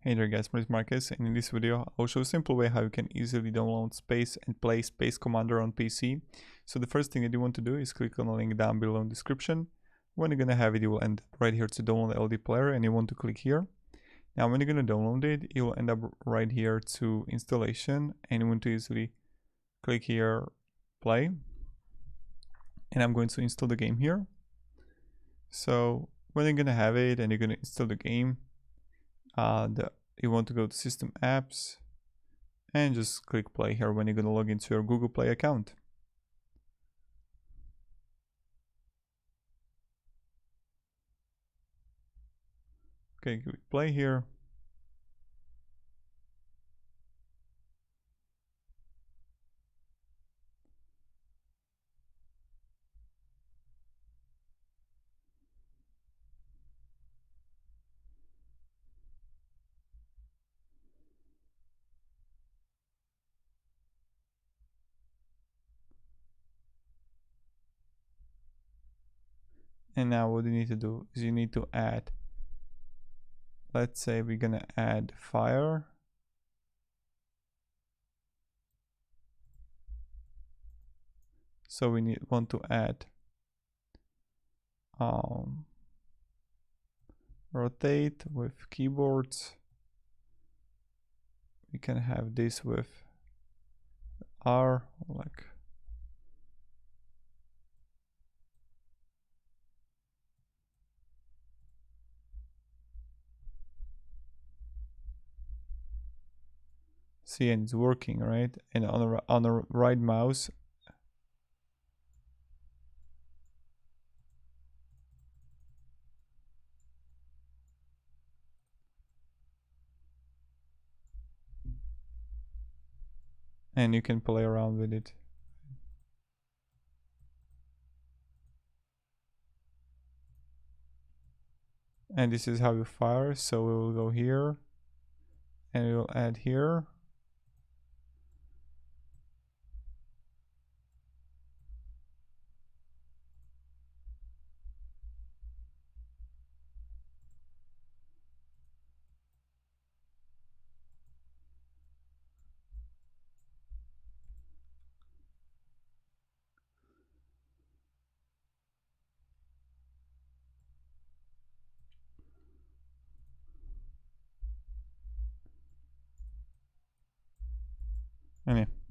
Hey there guys, my name is Marcus, and in this video I'll show a simple way how you can easily download Space and play Space Commander on PC. So the first thing that you want to do is click on the link down below in the description. When you're gonna have it, you will end up right here to download Ldplayer, and you want to click here. Now when you're gonna download it, you will end up right here to installation, and you want to easily click here, play. And I'm going to install the game here. So when you're gonna have it and you're gonna install the game, you want to go to System Apps and just click play here when you're going to log into your Google Play account. Okay, click play here. And now what you need to do is you need to add, let's say we're gonna add fire. So we want to add rotate with keyboards. We can have this with R, like see, and it's working, right? And on the right mouse, and you can play around with it. And this is how you fire. So we will go here and we will add here. And yeah.